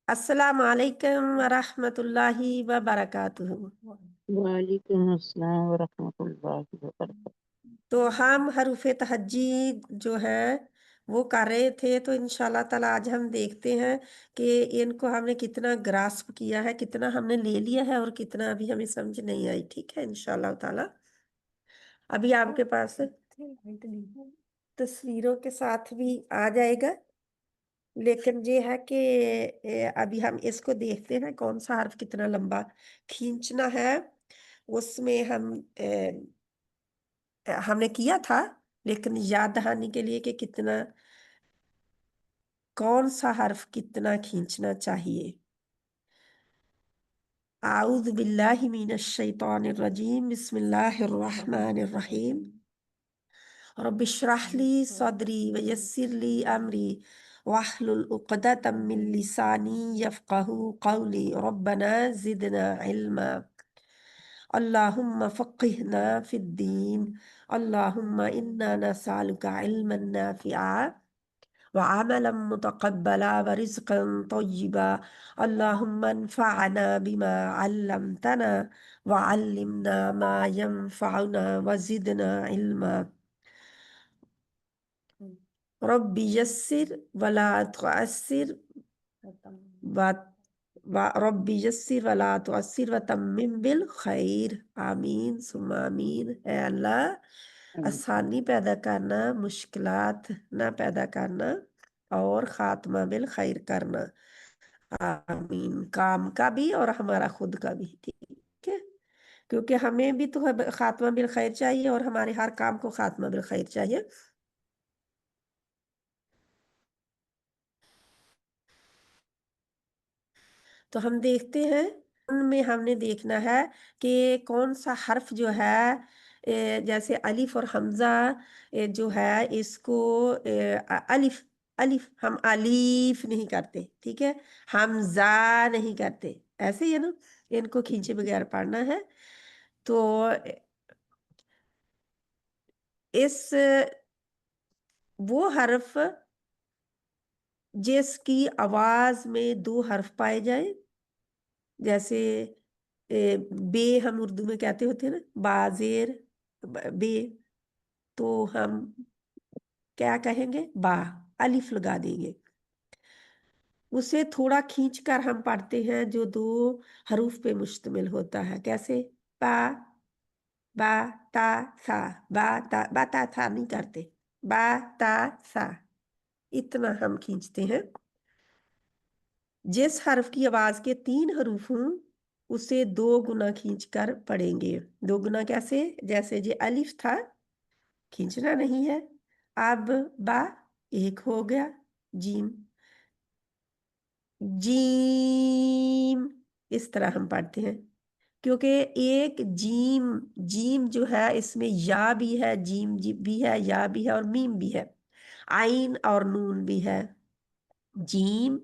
अस्सलाम वालेकुम वरहमतुल्लाहि वबरकातुहू। वालेकुम अस्सलाम वरहमतुल्लाहि वबरकातुह। तो हम हरूफे तहज्जीद जो है वो कर रहे थे, तो इंशाल्लाह ताला आज हम देखते हैं कि इनको हमने कितना ग्रास्प किया है, कितना हमने ले लिया है और कितना अभी हमें समझ नहीं आई। ठीक है, इंशाल्लाह ताला अभी आपके पास तस्वीरों के साथ भी आ जाएगा। लेकिन ये है कि अभी हम इसको देखते हैं कौन सा हर्फ कितना लंबा खींचना है। उसमें हमने किया था, लेकिन याद दहानी के लिए कि कितना कौन सा हर्फ कितना खींचना चाहिए। आऊज़ बिल्लाहि मिनश शैतानिर रजीम, बिस्मिल्लाहिर रहमानिर रहीम। रब्बि इश्रह ली सदरी व यस्सिर ली अमरी वाहलुल उक़दतम मिन लिसानी यफ़क़हू क़ौली रब्बना ज़िदना इल्मा। अल्लाहुम्मा फ़क़्हिना फ़िद्दीन। अल्लाहुम्मा इन्ना नसअलुका इल्मन नाफ़िआ व अमलन मुतक़ब्बला व रिज़्क़न तय्यिबा। अल्लाहुम्मा अन्फ़अना बिमा अल्लमतना व अल्लिमना मा यंफ़अुना व ज़िदना इल्मा। रब्बी यस्सिर वला तुअस्सिर रब्बी यस्सिर वला तुअस्सिर व तम्मिम बिल खैर। आमीन सुम्मा आमीन। है अल्लाह, आसानी पैदा करना, मुश्किलात ना पैदा करना और खात्मा बिल खैर करना। आमीन। काम का भी और हमारा खुद का भी। ठीक है, क्योंकि हमें भी तो खात्मा बिल खैर चाहिए और हमारे हर काम को खात्मा बिल खैर चाहिए। तो हम देखते हैं, उनमें हमने देखना है कि कौन सा हर्फ जो है जैसे अलिफ और हमजा जो है इसको अलिफ अलिफ हम अलीफ नहीं करते। ठीक है, हमजा नहीं करते, ऐसे ही है ना, इनको खींचे बगैर पढ़ना है। तो इस वो हर्फ जिसकी आवाज में दो हर्फ पाए जाए, जैसे बे हम उर्दू में कहते होते हैं ना, बाजेर बे, तो हम क्या कहेंगे, बा, अलिफ लगा देंगे। उसे थोड़ा खींच कर हम पढ़ते हैं जो दो हरूफ पे मुश्तमिल होता है। कैसे, बा, बा ता सा, बा ता था नहीं करते, बा ता सा, इतना हम खींचते हैं। जिस हर्फ की आवाज के तीन हरूफ हों उसे दो गुना खींच कर पढ़ेंगे। दो गुना कैसे, जैसे ये अलिफ था, खींचना नहीं है। अब बा एक हो गया, जीम, जीम, इस तरह हम पढ़ते हैं। क्योंकि एक जीम, जीम जो है इसमें या भी है, जीम भी है, या भी है और मीम भी है, आइन और नून भी है। जीम,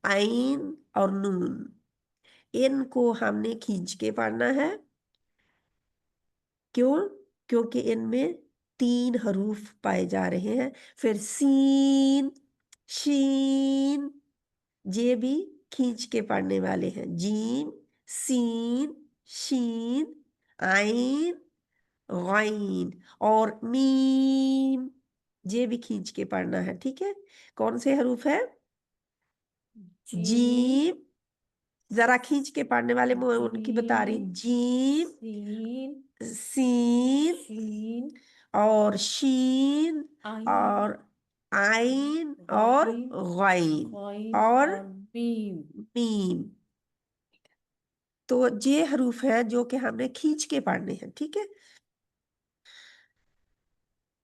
आइन और नून, इनको हमने खींच के पढ़ना है। क्यों, क्योंकि इनमें तीन हरूफ पाए जा रहे हैं। फिर सीन, शीन, ये भी खींच के पढ़ने वाले हैं। जीम, सीन, शीन, आइन, गैन और मीम, ये भी खींच के पढ़ना है। ठीक है, कौन से हरूफ है, जीम, जरा खींच के पढ़ने वाले मैं उनकी बता रही, जीम, सीन, सीन शीन, और शीन आइन, और आइन और गैन गॉइन और और मीम। मीम। तो ये हरूफ है जो कि हमने खींच के पढ़ने हैं। ठीक है,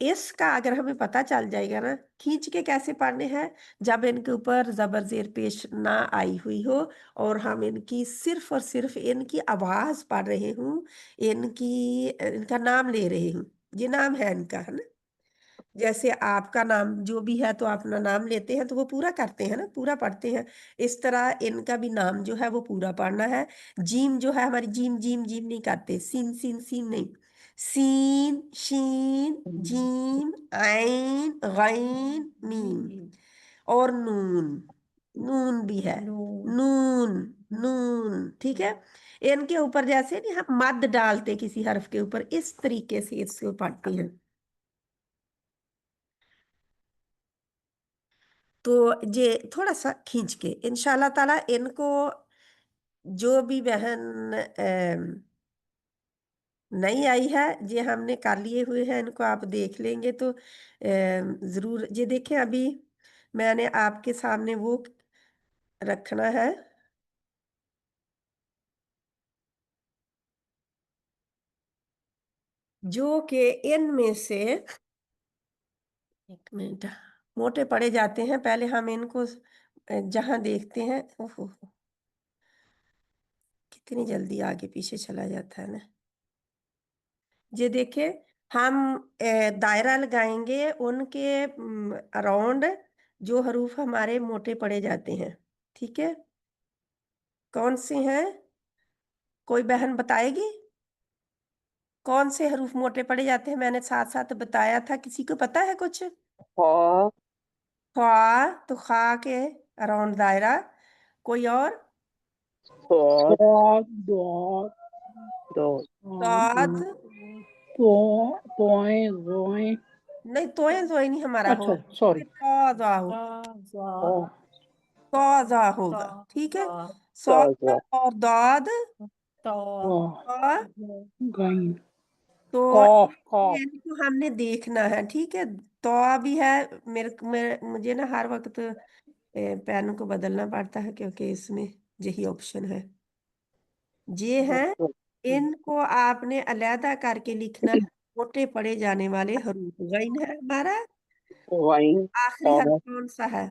इसका अगर हमें पता चल जाएगा ना खींच के कैसे पढ़ने हैं, जब इनके ऊपर जबर जेर पेश ना आई हुई हो और हम इनकी सिर्फ और सिर्फ इनकी आवाज पढ़ रहे हूँ, इनका नाम ले रहे हूँ, ये नाम है इनका, है ना। जैसे आपका नाम जो भी है तो आप अपना नाम लेते हैं तो वो पूरा करते हैं ना, पूरा पढ़ते हैं। इस तरह इनका भी नाम जो है वो पूरा पढ़ना है। जीम जो है हमारी, जीम जीम जीम नहीं करते, सीन सीन सीन नहीं, सीन शीन जीम आइन गैन मीम और नून। नून भी है, नून, नून, नून, ठीक है। इनके ऊपर जैसे नहीं हम मद डालते किसी हर्फ के ऊपर, इस तरीके से इसको पढ़ते हैं। तो ये थोड़ा सा खींच के इंशाल्लाह ताला इनको, जो भी बहन नहीं आई है, ये हमने कर लिए हुए हैं, इनको आप देख लेंगे तो जरूर ये देखें। अभी मैंने आपके सामने वो रखना है, जो कि इनमें से, एक मिनट, मोटे पड़े जाते हैं। पहले हम इनको जहां देखते हैं, ओहो कितनी जल्दी आगे पीछे चला जाता है ना। ये देखे, हम दायरा लगाएंगे उनके अराउंड जो हरूफ हमारे मोटे पड़े जाते हैं, ठीक है। कौन से हैं, कोई बहन बताएगी कौन से हरूफ मोटे पड़े जाते हैं? मैंने साथ साथ बताया था, किसी को पता है कुछ? खा, ख्वा, तो खा के अराउंड दायरा। कोई और? सॉद, Dog, dog, दो, साद, boy, boy. नहीं तोए जोए नहीं हमारा अच्छा, होगा, सॉरी। तौजा हो, ओ, तौजा होगा, ठीक है। ताजा, सौद और दाद ओ, और, गाइन, तो कॉफ, ये कॉफ। इनको हमने देखना है, ठीक है। तो भी है, मुझे ना हर वक्त पेन को बदलना पड़ता है, क्योंकि इसमें यही ऑप्शन है। ये है, इनको आपने अलहदा करके लिखना है, मोटे पड़े जाने वाले हरूफ। गैन है हमारा, वाइन, आखिरी हर्फ कॉफ, कौन सा है?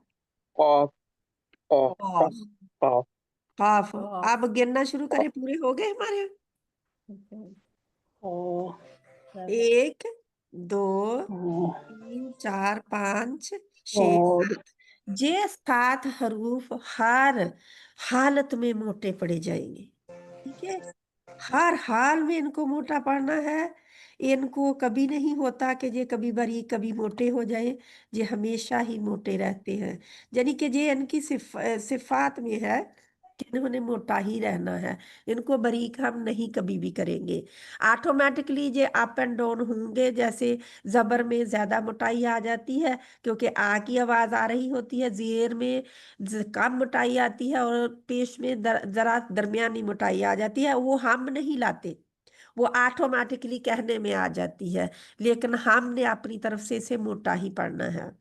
कॉफ, कॉफ, कॉफ। कॉफ, काफ। आप गिनना शुरू करें, पूरे हो गए हमारे। ओ, एक, दो, ओ, तीन, चार, पाँच, छः, और, सात। ये सात हरूफ हर हालत में मोटे पड़े जाएंगे, ठीक है। हर हाल में इनको मोटा पड़ना है। इनको कभी नहीं होता कि ये कभी बारीक कभी मोटे हो जाए, ये हमेशा ही मोटे रहते हैं। यानी कि ये इनकी सिफात में है कि इन्होंने मोटा ही रहना है। इनको बारीक हम नहीं कभी भी करेंगे। ऑटोमेटिकली ये अप एंड डाउन होंगे, जैसे जबर में ज्यादा मोटाई आ जाती है क्योंकि आ की आवाज आ रही होती है, जेर में कम मोटाई आती है, और पेश में जरा दरमियानी मोटाई आ जाती है। वो हम नहीं लाते, वो ऑटोमेटिकली कहने में आ जाती है, लेकिन हमने अपनी तरफ से इसे मोटा ही पढ़ना है।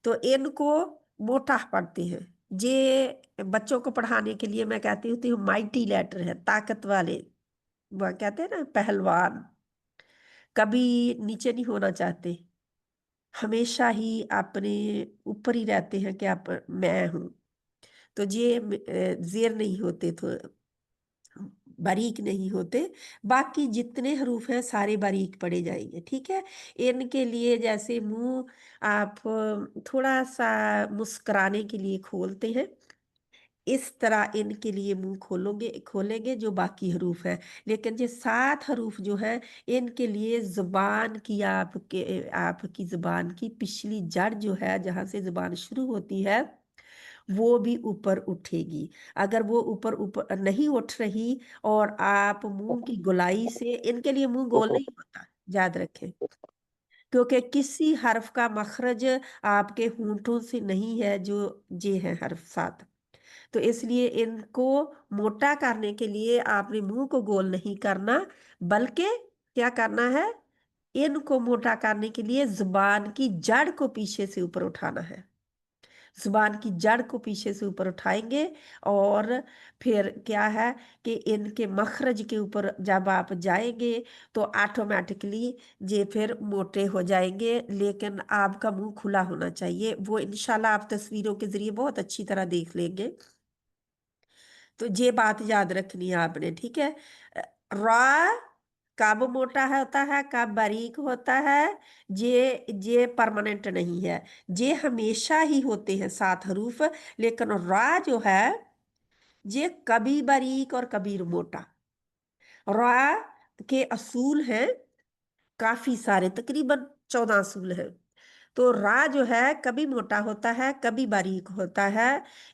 तो इनको मोटा पढ़ते हैं। ये बच्चों को पढ़ाने के लिए मैं कहती हूँ माइटी लेटर है, ताकत वाले। वह कहते हैं ना पहलवान, कभी नीचे नहीं होना चाहते, हमेशा ही अपने ऊपर ही रहते हैं कि आप मैं हूं। तो ये जेर नहीं होते, तो बारीक नहीं होते। बाकी जितने हरूफ हैं सारे बारीक पड़े जाएंगे, ठीक है। इनके लिए जैसे मुंह आप थोड़ा सा मुस्कुराने के लिए खोलते हैं, इस तरह इनके लिए मुंह खोलोगे खोलेंगे जो बाकी हरूफ है। लेकिन ये सात हरूफ जो है, इनके लिए जुबान की, आपकी जुबान की पिछली जड़ जो है, जहां से जुबान शुरू होती है, वो भी ऊपर उठेगी। अगर वो ऊपर ऊपर नहीं उठ रही और आप मुंह की गोलाई से, इनके लिए मुंह गोल नहीं होता, याद रखें, क्योंकि किसी हर्फ का मखरज आपके होंठों से नहीं है, जो ये है हर्फ सात। तो इसलिए इनको मोटा करने के लिए आपने मुंह को गोल नहीं करना, बल्कि क्या करना है, इनको मोटा करने के लिए जुबान की जड़ को पीछे से ऊपर उठाना है। जुबान की जड़ को पीछे से ऊपर उठाएंगे, और फिर क्या है कि इनके मखरज के ऊपर जब आप जाएंगे तो ऑटोमेटिकली ये फिर मोटे हो जाएंगे। लेकिन आपका मुंह खुला होना चाहिए, वो इंशाल्लाह आप तस्वीरों के जरिए बहुत अच्छी तरह देख लेंगे। तो ये बात याद रखनी है आपने, ठीक है। रा कब मोटा होता है, कब बारीक होता है, ये परमानेंट नहीं है। ये हमेशा ही होते हैं सात हरूफ। लेकिन रा जो है, ये कभी बारीक और कभी मोटा। रा के असूल हैं काफी सारे, तकरीबन 14 असूल हैं। تو را جو ہے کبھی موٹا ہوتا ہے کبھی باریک ہوتا ہے.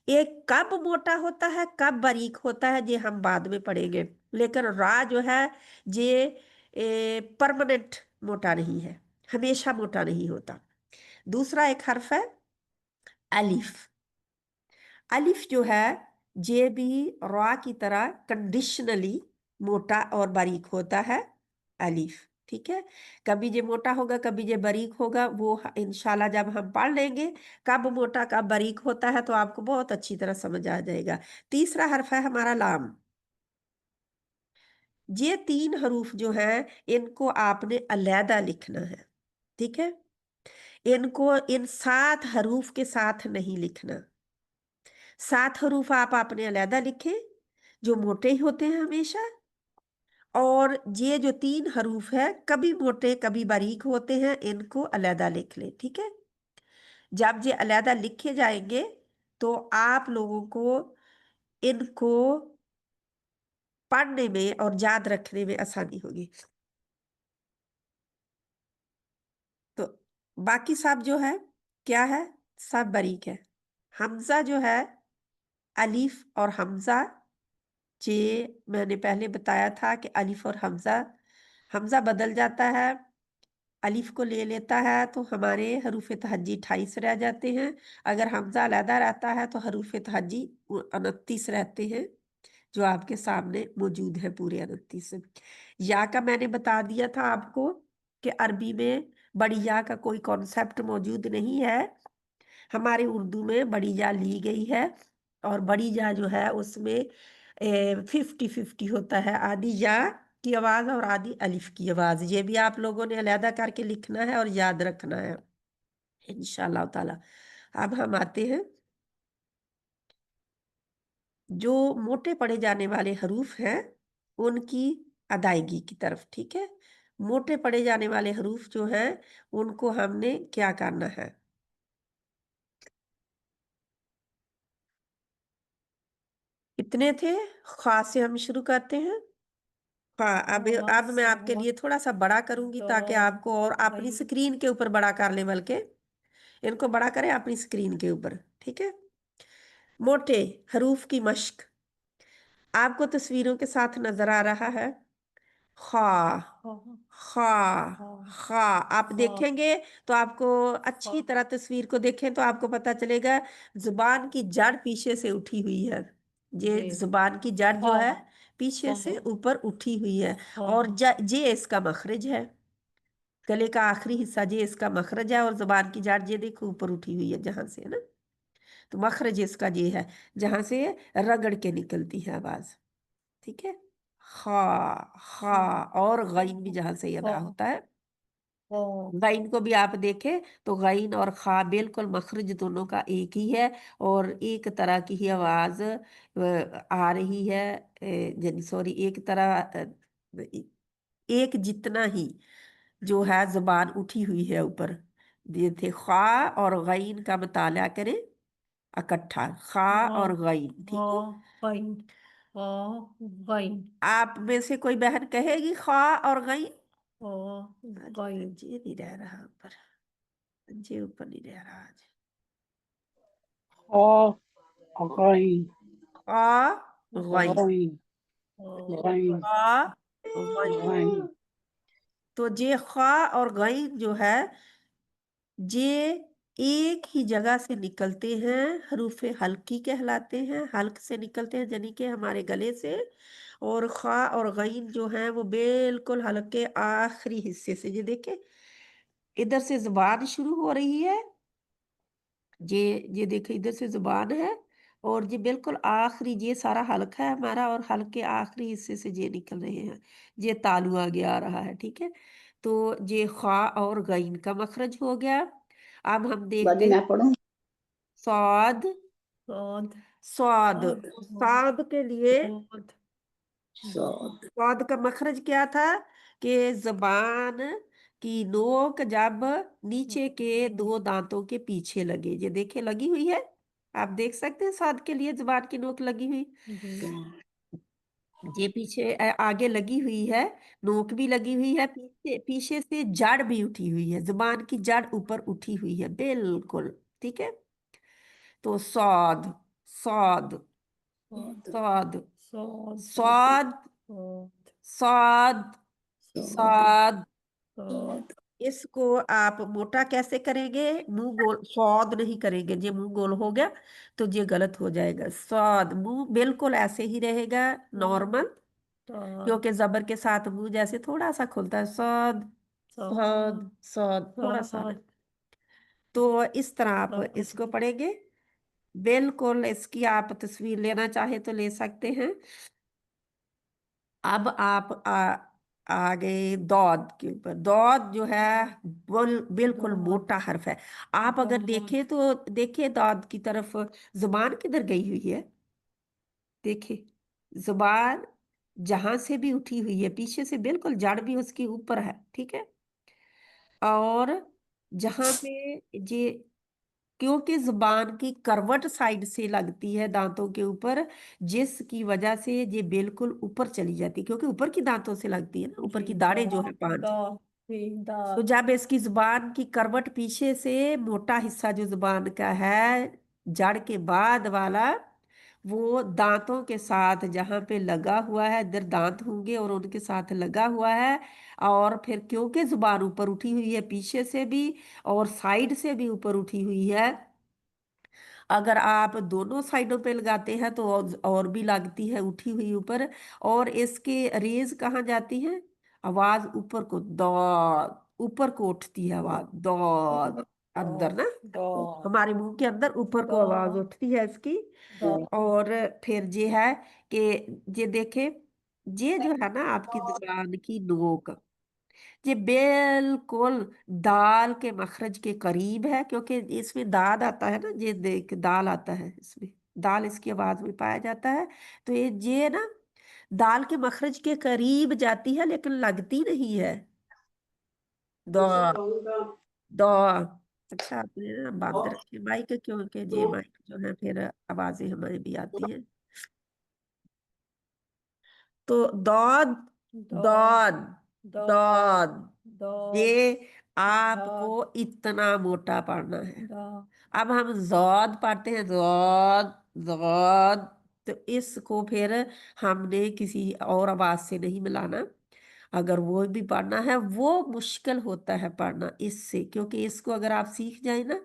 ایک کب موٹا ہوتا ہے کب باریک ہوتا ہے یہ ہم بعد میں پڑھیں گے. لیکن را جو ہے یہ پرماننٹ موٹا نہیں ہے، ہمیشہ موٹا نہیں ہوتا. دوسرا ایک حرف ہے الف. الف جو ہے یہ بھی را کی طرح کنڈیشنلی موٹا اور باریک ہوتا ہے. الف ٹھیک ہے، کبھی یہ موٹا ہوگا کبھی یہ باریک ہوگا، وہ انشاءاللہ جب ہم پڑھ لیں گے کب موٹا کب باریک ہوتا ہے تو آپ کو بہت اچھی طرح سمجھ آ جائے گا. تیسرا حرف ہے ہمارا لام. یہ 3 حروف جو ہیں ان کو آپ نے علیحدہ لکھنا ہے. ٹھیک ہے، ان کو ان 7 حروف کے ساتھ نہیں لکھنا. 7 حروف آپ اپنے علیحدہ لکھیں جو موٹے ہی ہوتے ہیں ہمیشہ، اور یہ جو 3 حروف ہے کبھی موٹے کبھی باریک ہوتے ہیں، ان کو علیحدہ لکھ لیں. ٹھیک ہے، جب یہ علیحدہ لکھے جائیں گے تو آپ لوگوں کو ان کو پڑھنے میں اور یاد رکھنے میں آسانی ہوگی. تو باقی سب جو ہے کیا ہے، سب باریک ہے. حمزہ جو ہے الف اور حمزہ، یہ میں نے پہلے بتایا تھا کہ الف اور حمزہ بدل جاتا ہے، الف کو لے لیتا ہے تو ہمارے حروف تہجی 28 رہ جاتے ہیں. اگر حمزہ علیحدہ رہتا ہے تو حروف تہجی 29 رہتے ہیں، جو آپ کے سامنے موجود ہے پورے 29. یا کا میں نے بتا دیا تھا آپ کو کہ عربی میں بڑی یا کا کوئی کانسیپٹ موجود نہیں ہے. ہمارے اردو میں بڑی یا لی گئی ہے، اور بڑی یا جو ہے اس میں 50-50 ہوتا ہے، آدھی یا کی آواز اور آدھی الف کی آواز. یہ بھی آپ لوگوں نے علیحدہ کر کے لکھنا ہے اور یاد رکھنا ہے انشاءاللہ تعالی. اب ہم آتے ہیں جو موٹے پڑے جانے والے حروف ہیں ان کی ادائیگی کی طرف. ٹھیک ہے، موٹے پڑے جانے والے حروف جو ہیں ان کو ہم نے کیا کرنا ہے. اتنے تھے، خاص سے ہم شروع کرتے ہیں. ہاں، اب میں آپ کے لیے تھوڑا سا بڑا کروں گی تاکہ آپ کو، اور اپنی سکرین کے اوپر بڑا کر لیں، بلکہ ان کو بڑا کریں اپنی سکرین کے اوپر. ٹھیک ہے، موٹے حروف کی مشق آپ کو تصویروں کے ساتھ نظر آ رہا ہے. خا خا خا آپ دیکھیں گے تو آپ کو اچھی طرح تصویر کو دیکھیں تو آپ کو پتا چلے گا زبان کی جڑ پیچھے سے اٹھی ہوئی ہے. یہ زبان کی جڑ جو ہے پیچھے سے اوپر اٹھی ہوئی ہے، اور یہ اس کا مخرج ہے. گلے کا آخری حصہ یہ اس کا مخرج ہے، اور زبان کی جڑ یہ دیکھو اوپر اٹھی ہوئی ہے جہاں سے، ہے نا. تو مخرج اس کا یہ ہے جہاں سے رگڑ کے نکلتی ہے آواز. ٹھیک ہے، خا خا، اور غین بھی جہاں سے ادا ہوتا ہے. غین کو بھی آپ دیکھیں تو غین اور خا بالکل مخرج دونوں کا ایک ہی ہے، اور ایک طرح کی ہی آواز آ رہی ہے. یعنی سوری، ایک طرح ایک جتنا ہی جو ہے زبان اٹھی ہوئی ہے اوپر. یہ تھے خا اور غین کا مطالعہ کریں اکٹھا، خا اور غین. ٹھیک ہے، آپ میں سے کوئی بہن کہے گی خا اور غین؟ جی نہیں رہ رہا اوپر، جی اوپر نہیں رہ رہا آج. غين خا غین، غين غين خا غین. غين تو یہ خا اور غین جو ہے یہ ایک ہی جگہ سے نکلتے ہیں، حروف حلقی کہلاتے ہیں. حلق سے نکلتے ہیں یعنی کہ ہمارے گلے سے، اور خا اور غین جو ہیں وہ بالکل حلق کے آخری حصے سے. یہ دیکھیں ادھر سے زبان شروع ہو رہی ہے، یہ دیکھیں ادھر سے زبان ہے، اور یہ بالکل آخری، یہ سارا حلق ہے ہمارا، اور حلق کے آخری حصے سے یہ نکل رہے ہیں، یہ تالو آگے آ رہا ہے. ٹھیک ہے، تو یہ خا اور غین کا مخرج ہو گیا. اب ہم دیکھتے ہیں صاد. صاد صاد کے لیے صاد کا مخرج کیا تھا کہ زبان کی نوک جب نیچے کے 2 دانتوں کے پیچھے لگے. یہ دیکھیں لگی ہوئی ہے، آپ دیکھ سکتے ہیں صاد کے لیے زبان کی نوک لگی ہوئی. ये पीछे आगे लगी हुई है, नोक भी लगी हुई है, पीछे पीछे से जड़ भी उठी हुई है, जुबान की जड़ ऊपर उठी हुई है बिल्कुल। ठीक है, तो सौद, सौद, स्वाद सौद, स्वाद सौद, स्वाद सौद, स्वाद सौद। स्वाद इसको आप मोटा कैसे करेंगे? मुंह गोल, सौद नहीं करेंगे, ये मुंह गोल हो गया तो ये गलत हो जाएगा। सौद, मुंह बिल्कुल ऐसे ही रहेगा, नॉर्मल, स्वाद क्योंकि जबर के साथ मुंह जैसे थोड़ा सा खुलता है। सौद, सौद, सौद, थोड़ा सा। स्वाद तो इस तरह आप स्वाद इसको पढ़ेंगे। बिल्कुल, इसकी आप तस्वीर लेना चाहे तो ले सकते हैं। अब आप आ गए दौद के ऊपर। दौद जो है बिल्कुल मोटा हर्फ है। आप अगर देखें तो देखिए दौद की तरफ, जुबान किधर गई हुई है? देखिए, जुबान जहां से भी उठी हुई है पीछे से, बिल्कुल जड़ भी उसके ऊपर है। ठीक है, और जहां पे ये, क्योंकि जुबान की करवट साइड से लगती है दांतों के ऊपर, जिसकी वजह से ये बिल्कुल ऊपर चली जाती है, क्योंकि ऊपर की दांतों से लगती है ना, ऊपर की दाढ़ें जो है पांच। तो जब इसकी जुबान की करवट पीछे से, मोटा हिस्सा जो जुबान का है, जड़ के बाद वाला, वो दांतों के साथ जहां पे लगा हुआ है, इधर दांत होंगे और उनके साथ लगा हुआ है, और फिर क्योंकि जुबान ऊपर उठी हुई है पीछे से भी और साइड से भी ऊपर उठी हुई है, अगर आप दोनों साइडों पे लगाते हैं तो और भी लगती है उठी हुई ऊपर। और इसके रेज कहाँ जाती है? आवाज ऊपर को, दौद, ऊपर को उठती है आवाज, दौद, अंदर ना, हमारे मुंह के अंदर ऊपर को आवाज उठती है इसकी। और फिर ये है कि, ये देखे, ये जो है ना आपकी जुबान की नोक, ये बिल्कुल दाल के मखरज के करीब है, क्योंकि इसमें दाद आता है ना, ये देख दाल आता है इसमें, दाल इसकी आवाज में पाया जाता है। तो ये ना दाल के मखरज के करीब जाती है, लेकिन लगती नहीं है। दो, दो। अच्छा, आपने ना बंद रखी माइक, क्योंकि ये माइक जो है फिर आवाजें हमें भी आती हैं। तो दौद, दौद, दौद, ये आपको इतना मोटा पढ़ना है। अब हम जौद पढ़ते हैं, जौद, जौद। तो इसको फिर हमने किसी और आवाज से नहीं मिलाना। अगर वो भी पढ़ना है, वो मुश्किल होता है पढ़ना इससे, क्योंकि इसको अगर आप सीख जाए ना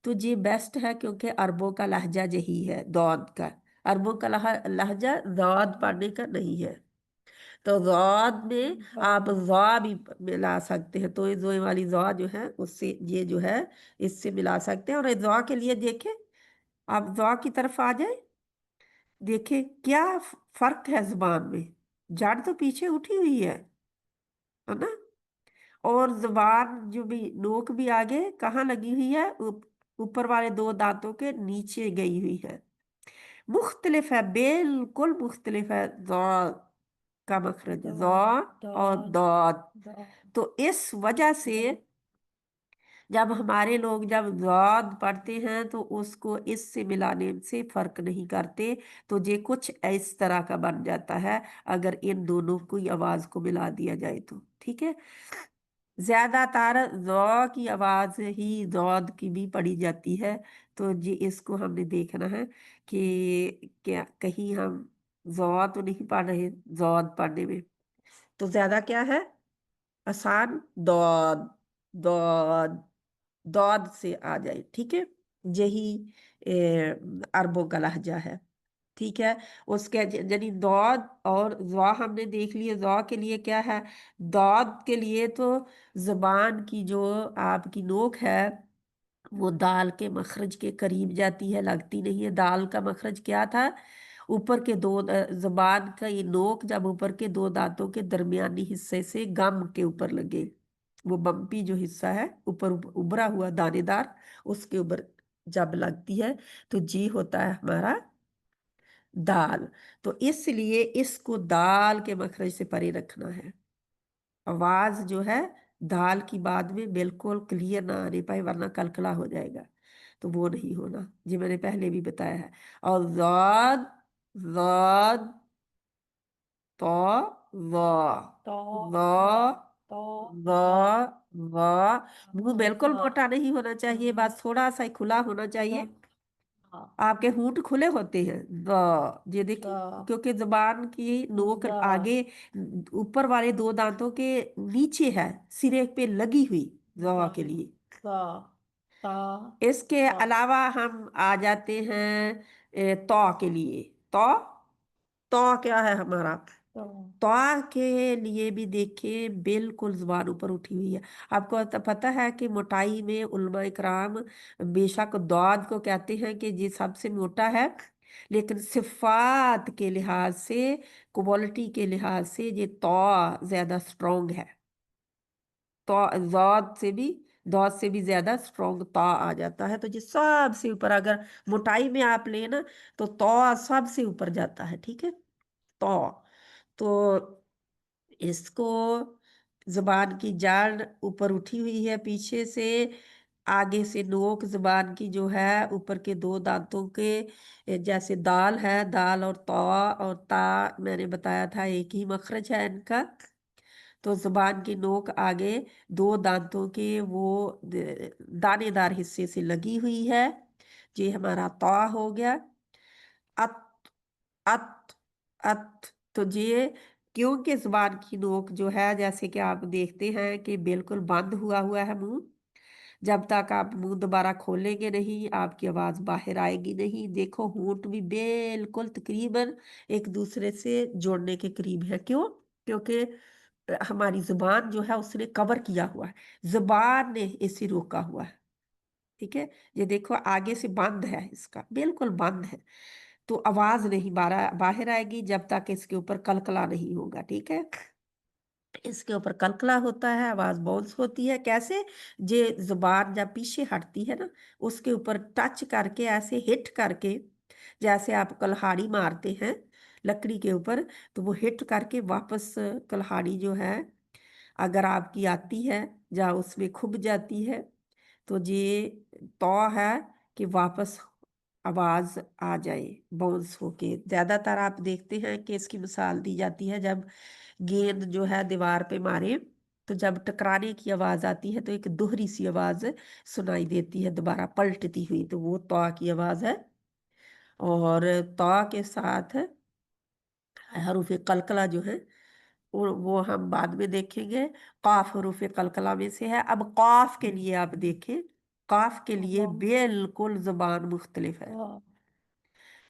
तो ये बेस्ट है, क्योंकि अरबों का लहजा यही है, दौद का। अरबों का लहजा दौद पढ़ने का नहीं है। तो ज़ाद में आप ज़ा भी मिला सकते हैं, तो ये ज़ोए वाली ज़ा जो है उससे ये जो है इससे मिला सकते हैं। और ये ज़ा के लिए देखें, आप ज़ा की तरफ आ जाए, देखें क्या फर्क है जुबान में। जड़ तो पीछे उठी हुई है ना, और जुबान जो भी, नोक भी आगे कहाँ लगी हुई है? ऊपर वाले दो दांतों के नीचे गई हुई है। मुख्तलिफ है, बिल्कुल मुख्तलिफ है ज़ा का मखरज, ज़ा और दाद। तो इस वजह से जब हमारे लोग जब ज़ाद पढ़ते हैं तो उसको इससे मिलाने से फर्क नहीं करते, तो ये कुछ इस तरह का बन जाता है अगर इन दोनों की आवाज को मिला दिया जाए तो। ठीक है, ज्यादातर ज़ा की आवाज ही ज़ाद की भी पढ़ी जाती है। तो ये इसको हमने देखना है कि क्या कहीं हम ज़ा तो नहीं पढ़ रहे ज़ाद पढ़ने में। तो ज्यादा क्या है आसान, दौद, दौद, दौद से आ जाए। ठीक है, यही अरबों का लहजा है। ठीक है, उसके यानी दौद और ज़ा हमने देख लिए। ज़ा के लिए क्या है? दौद के लिए तो जुबान की जो आपकी नोक है वो दाल के मखरज के करीब जाती है, लगती नहीं है। दाल का मखरज क्या था? ऊपर के दो जुबान का ये नोक जब ऊपर के दो दांतों के दरमियानी हिस्से से गम के ऊपर लगे, वो बम्पी जो हिस्सा है ऊपर उभरा हुआ दानेदार, उसके ऊपर जब लगती है तो जी होता है हमारा दाल। तो इसलिए इसको दाल के मखरज से परे रखना है। आवाज जो है दाल की बाद में बिल्कुल क्लियर ना आने पाए, वरना कलकला हो जाएगा, तो वो नहीं होना, जो मैंने पहले भी बताया है। और ज़ाद, ज़ाद, तो व तो व तो व व मुंह बिल्कुल हाँ मोटा नहीं होना चाहिए, बस थोड़ा सा ही खुला होना चाहिए। हाँ आपके होंठ खुले होते हैं, द ये देखिए, द क्योंकि जुबान की नोक द आगे ऊपर वाले दो दांतों के नीचे है, सिरे पे लगी हुई, द के लिए। द ता इसके ता अलावा हम आ जाते हैं तौ के लिए। तौ तौ क्या है हमारा? तो तौ के लिए भी देखिए बिल्कुल जुबान ऊपर उठी हुई है। आपको पता है कि मोटाई में उलमा इकराम बेशक दौद को कहते हैं कि ये सबसे मोटा है, लेकिन सिफात के लिहाज से, क्वालिटी के लिहाज से ये तौ ज्यादा स्ट्रोंग है। तो दौद से भी ज्यादा स्ट्रोंग ता आ जाता है। तो ये सबसे ऊपर, अगर मोटाई में आप लेना तो तौ सबसे ऊपर जाता है, ठीक है। तौ तो इसको, जुबान की जान ऊपर उठी हुई है पीछे से, आगे से नोक जुबान की जो है ऊपर के दो दांतों के, जैसे दाल है, दाल और तौ और ता मैंने बताया था एक ही मखरज है इनका। तो जुबान की नोक आगे दो दांतों के वो दानेदार हिस्से से लगी हुई है। ये हमारा तौ हो गया। अत अत अत तो ये, क्योंकि जुबान की नोक जो है, जैसे कि आप देखते हैं कि बिल्कुल बंद हुआ हुआ है मुंह, जब तक आप मुंह दोबारा खोलेंगे नहीं आपकी आवाज बाहर आएगी नहीं। देखो होंठ भी बिल्कुल तकरीबन एक दूसरे से जोड़ने के करीब है। क्यों? क्योंकि हमारी जुबान जो है उसने कवर किया हुआ है, जुबान ने इसे रोका हुआ है, ठीक है। ये देखो आगे से बंद है, इसका बिल्कुल बंद है, तो आवाज नहीं बाहर आएगी जब तक इसके ऊपर कलकला नहीं होगा, ठीक है। इसके ऊपर कलकला होता है, आवाज बाउंस होती है। कैसे? ये जुबान जब पीछे हटती है ना, उसके ऊपर टच करके, ऐसे हिट करके, जैसे आप कल्हाड़ी मारते हैं लकड़ी के ऊपर, तो वो हिट करके वापस कल्हाड़ी जो है, अगर आपकी आती है या उसमें खुब जाती है, तो ये तो है कि वापस आवाज आ जाए बाउंस होके। ज्यादातर आप देखते हैं कि इसकी मिसाल दी जाती है जब गेंद जो है दीवार पे मारे, तो जब टकराने की आवाज आती है तो एक दोहरी सी आवाज सुनाई देती है दोबारा पलटती हुई, तो वो तौ की आवाज है। और तौ के साथ हरूफ कलकला जो है वो हम बाद में देखेंगे। काफ हरूफ कलकला में से है। अब काफ के लिए आप देखें, काफ के लिए बिल्कुल जुबान मुख्तलिफ है।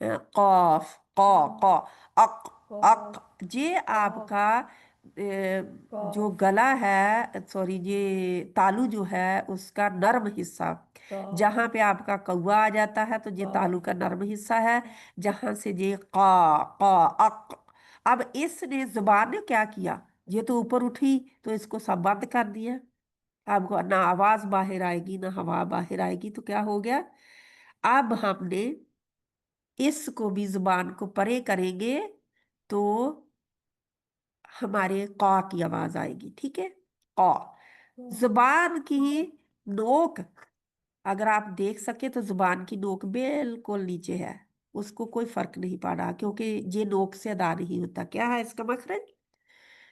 क कॉफ कॉ कॉ अक क अक, ये क आपका जो क गला है, सॉरी, ये तालू जो है उसका नर्म हिस्सा, जहां पे आपका कौवा आ जाता है तो ये तालू का नर्म हिस्सा है, जहां से ये का का अक। अब इसने जुबान ने क्या किया, ये तो ऊपर उठी तो इसको सब बंद कर दिया। आपको ना आवाज बाहर आएगी ना हवा बाहर आएगी, तो क्या हो गया? अब हमने इसको भी जुबान को परे करेंगे तो हमारे कौ की आवाज आएगी, ठीक है। कौ जुबान की नोक, अगर आप देख सके तो जुबान की नोक बिल्कुल नीचे है, उसको कोई फर्क नहीं पड़ा, क्योंकि ये नोक से अदा नहीं होता। क्या है इसका मखरज?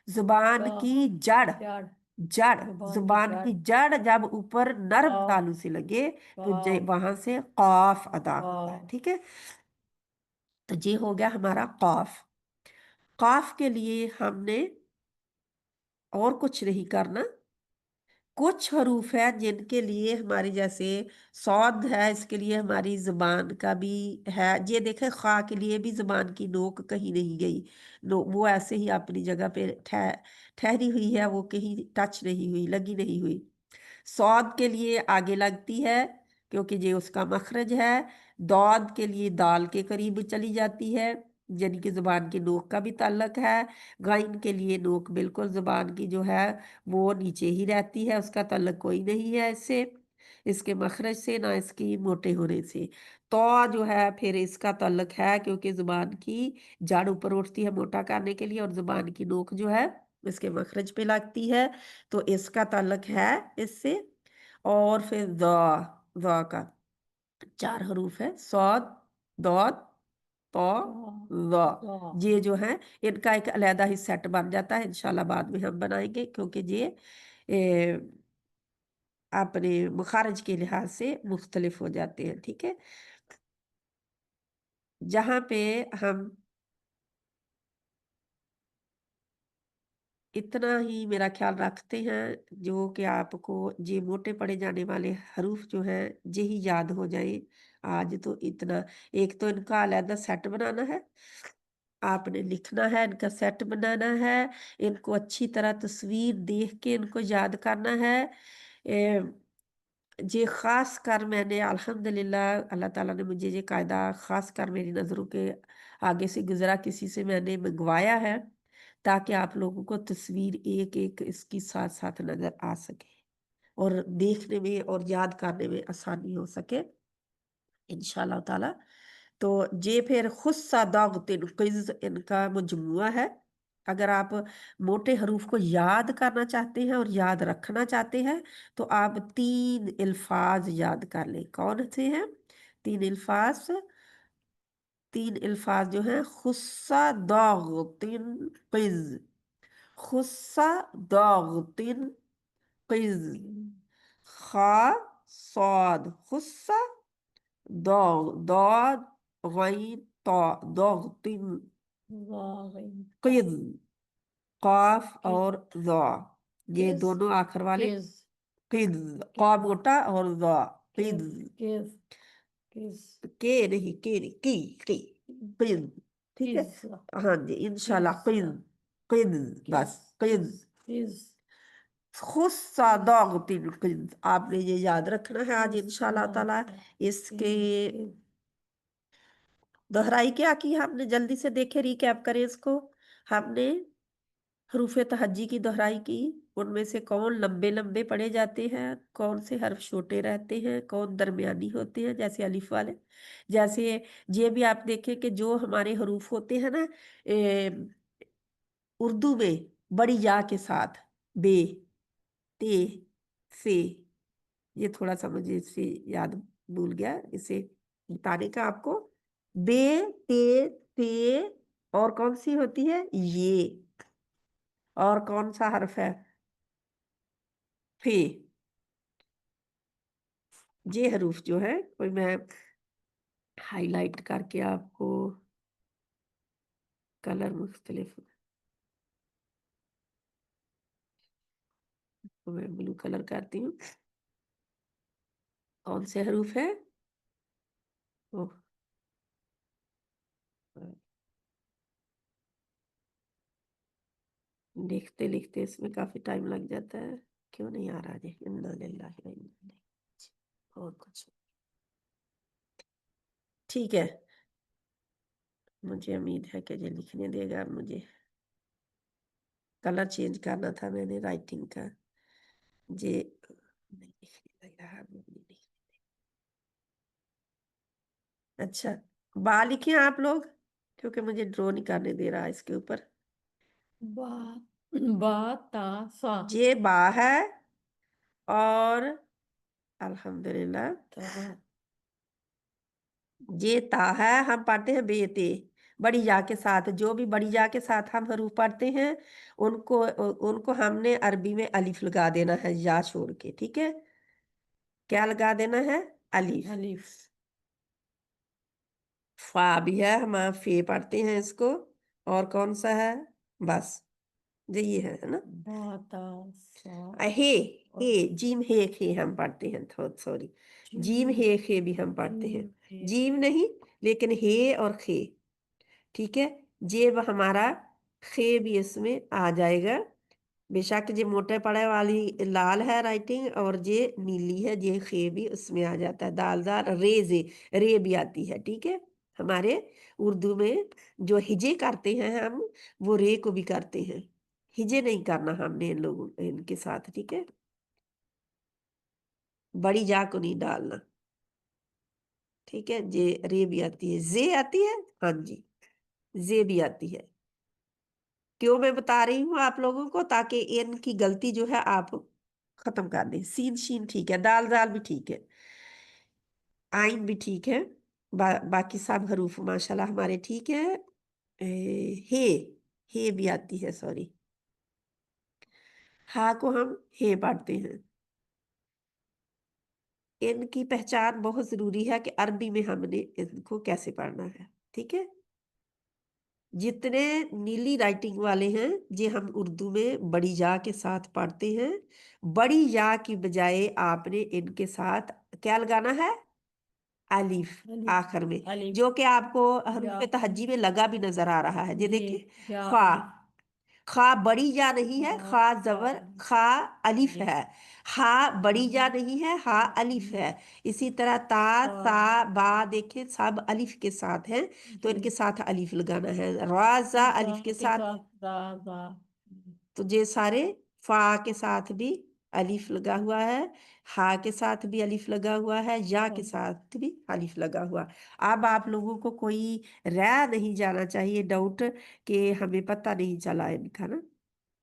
जुबान की जड़। जड़ जड़, जुबान की जुबान जड़ की जड़ जब ऊपर नर्म क तालू से लगे तो क वहां से कौफ अदा होता है, क ठीक है। तो ये हो गया हमारा कौफ। कौफ के लिए हमने और कुछ नहीं करना। कुछ हरूफ है जिनके लिए हमारी, जैसे सौद है, इसके लिए हमारी जुबान का भी है। ये देखें, खा के लिए भी जुबान की नोक कहीं नहीं गई, वो ऐसे ही अपनी जगह पे ठहरी हुई है, वो कहीं टच नहीं हुई, लगी नहीं हुई। सौद के लिए आगे लगती है क्योंकि ये उसका मखरज है। दौद के लिए दाल के करीब चली जाती है, यानी कि जुबान की नोक का भी ताल्लुक है। गाइन के लिए नोक बिल्कुल जुबान की जो है वो नीचे ही रहती है, उसका ताल्लुक कोई नहीं है इससे, इसके मखरज से, ना इसकी मोटे होने से। तो जो है फिर इसका ताल्लुक है क्योंकि जुबान की जड़ ऊपर उठती है मोटा करने के लिए, और जुबान की नोक जो है इसके मखरज पे लगती है, तो इसका ताल्लुक है इससे। और फिर द का चार हरूफ है, सौद, दौद, तो तो व ये जो है इनका एक अलहदा ही सेट बन जाता है। इंशाल्लाह बाद में हम बनाएंगे, क्योंकि ये अपने मखारज के लिहाज से मुख्तलिफ हो जाते हैं। ठीक है, जहाँ पे हम इतना ही मेरा ख्याल रखते हैं जो कि आपको ये मोटे पड़े जाने वाले हरूफ जो है यही याद हो जाए। आज तो इतना, एक तो इनका अलहदा सेट बनाना है, आपने लिखना है, इनका सेट बनाना है, इनको अच्छी तरह तस्वीर देख के इनको याद करना है। ये खास कर मैंने अल्हम्दुलिल्लाह अल्लाह ताला ने मुझे ये कायदा खास कर मेरी नज़रों के आगे से गुजरा, किसी से मैंने मंगवाया है ताकि आप लोगों को तस्वीर एक एक इसकी साथ साथ नजर आ सके और देखने में और याद करने में आसानी हो सके इंशाल्लाह ताला। तो ये फिर खुस्सा दागतिन क़िज़ इनका मजमुआ है। अगर आप मोटे हरूफ को याद करना चाहते हैं और याद रखना चाहते हैं तो आप 3 अल्फाज याद कर लें। कौन से हैं 3 अल्फाज? 3 अल्फाज जो हैं, खुस्सा दागतिन क़िज़, खुस्सा दागतिन क़िज़, खा सौद खुस्सा, दाद गैन ता दागतिन वागिन क़िज़, काफ कि और ज़ा, ये किस दोनों आखिर वाले किस क़िज़, का किस मोटा और ज़ा किस क़िज़, किस किस के नहीं, के नहीं, की क़िज़। ठीक है, किस हाँ जी, इंशाल्लाह क़िज़, क़िज़, बस किस क़िज़, किस खुस्सा दागतिन क़िज़, आपने ये याद रखना है आज इंशाल्लाह ताला। इसके किस दोहराई क्या की हमने, जल्दी से देखे, रिकैप करें इसको। हमने हरूफ तहज्जी की दोहराई की, उनमें से कौन लंबे लंबे पढ़े जाते हैं, कौन से हर्फ छोटे रहते हैं, कौन दरमियानी होते हैं जैसे अलिफ वाले। जैसे ये भी आप देखें कि जो हमारे हरूफ होते हैं ना उर्दू में बड़ी या के साथ, बे, ते, से, ये थोड़ा सा मुझे इससे याद भूल गया इसे बताने का आपको। बे, ते, ते, और कौन सी होती है ये, और कौन सा हर्फ है फे। ये हरूफ जो है कोई मैं हाईलाइट करके आपको कलर मुख्तलिफ, तो मैं ब्लू कलर करती हूँ। कौन से हरूफ है? ओह, लिखते लिखते इसमें काफी टाइम लग जाता है, क्यों नहीं आ रहा जी, इन्ना लिल्लाहि व इन्ना इलैहि राजिऊन। और कुछ ठीक है, मुझे उम्मीद है कि ये लिखने देगा। मुझे कलर चेंज करना था मैंने राइटिंग का, ये नहीं लिखने लग रहा, मुझे नहीं। अच्छा, बा लिखे आप लोग, क्योंकि मुझे ड्रॉ नहीं करने दे रहा इसके ऊपर। बा बा ता सा ये बा है और अल्हम्दुलिल्लाह ता ये ता है। हम पढ़ते हैं बेते बड़ी या के साथ, जो भी बड़ी या के साथ हम हरूफ पढ़ते हैं उनको उनको हमने अरबी में अलिफ लगा देना है या छोड़ के। ठीक है, क्या लगा देना है? अलिफ। अलिफ फा भी है, हम फे पढ़ते हैं इसको। और कौन सा है? बस यही है ना। बा ता सा हे, हे जीम हे खे हम पढ़ते हैं, सॉरी, जीम हे खे भी हम पढ़ते हैं, जीम नहीं लेकिन हे और खे। ठीक है, जेब हमारा खे भी इसमें आ जाएगा। बेशक ये मोटे पड़े वाली लाल है राइटिंग और ये नीली है, ये खे भी उसमें आ जाता है। दाल दाल रे जे, रे भी आती है। ठीक है, हमारे उर्दू में जो हिजे करते हैं हम, वो रे को भी करते हैं, हिजे नहीं करना हमने इन लोगों इनके साथ। ठीक है, बड़ी जा को नहीं डालना। ठीक है, जे रे भी आती है, जे आती है, हाँ जी, जे भी आती है। क्यों मैं बता रही हूँ आप लोगों को, ताकि इनकी गलती जो है आप खत्म कर दें। सीन शीन ठीक है, दाल दाल भी ठीक है, आइन भी ठीक है, बाकी सब हरूफ माशाल्लाह हमारे ठीक है। हे हे भी आती है, सॉरी, हा को हम हे पढ़ते हैं। इनकी पहचान बहुत जरूरी है कि अरबी में हमने इनको कैसे पढ़ना है, ठीक है। जितने नीली राइटिंग वाले हैं ये हम उर्दू में बड़ी या के साथ पढ़ते हैं। बड़ी या की बजाय आपने इनके साथ क्या लगाना है, अलिफ अलिफ आखिर में, अलिफ जो कि आपको या हरूफ तहज्जी में लगा भी नजर आ रहा है। ये ये देखिए, या खा, अलिफ खा बड़ी या नहीं है, खा खा खा जबर खा अलिफ अलिफ है। हा बड़ी या नहीं है, हा अलिफ है। इसी तरह ता ता सा बा देखें सब अलिफ के साथ हैं, तो इनके जी साथ अलिफ लगाना है। राजा अलिफ के के साथ, साथ रा तो ये सारे फा के साथ भी अलिफ लगा हुआ है, हा के साथ भी अलिफ लगा हुआ है, या के साथ भी अलिफ लगा हुआ। अब आप लोगों को कोई रह नहीं जाना चाहिए डाउट कि हमें पता नहीं चला इनका ना,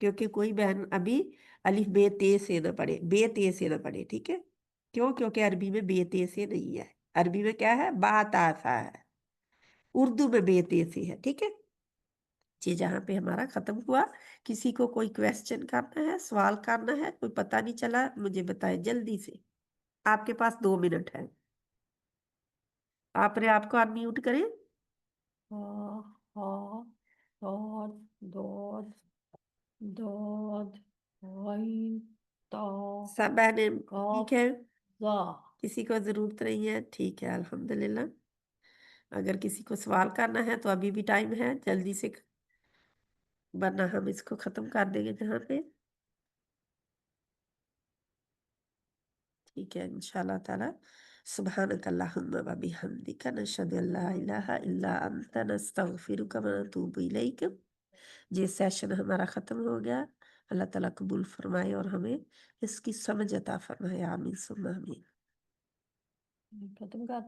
क्योंकि कोई बहन अभी अलिफ बे ते से ना पढ़े, बे ते से ना पढ़े, ठीक है। क्यों? क्योंकि अरबी में बे ते से नहीं है, अरबी में क्या है, बा ता सा है, उर्दू में बे ते से है, ठीक है। ये जहाँ पे हमारा खत्म हुआ। किसी को कोई क्वेश्चन करना है, सवाल करना है, कोई पता नहीं चला, मुझे बताए जल्दी से। आपके पास 2 मिनट है, आपने आपको अनम्यूट करें। हा हा दौद दौद दौद गइन ता सब बहने ठीक काफ है, जा किसी को जरूरत नहीं है, ठीक है अल्हम्दुलिल्लाह। अगर किसी को सवाल करना है तो अभी भी टाइम है, जल्दी से, वरना हम इसको खत्म कर देंगे जहाँ पे, ठीक है इंशाल्लाह ताला। सुब्हानक अल्लाहुम्मा व बिहम्दिका नशहदु अल्ला इलाहा इल्ला अंता नस्तगफिरुका व नतूबु इलैक। ये सेशन हमारा खत्म हो गया। अल्लाह ताला कबूल फरमाए और हमें इसकी समझ अता फरमाए। आमीन सुम्मा आमीन। खत्म कर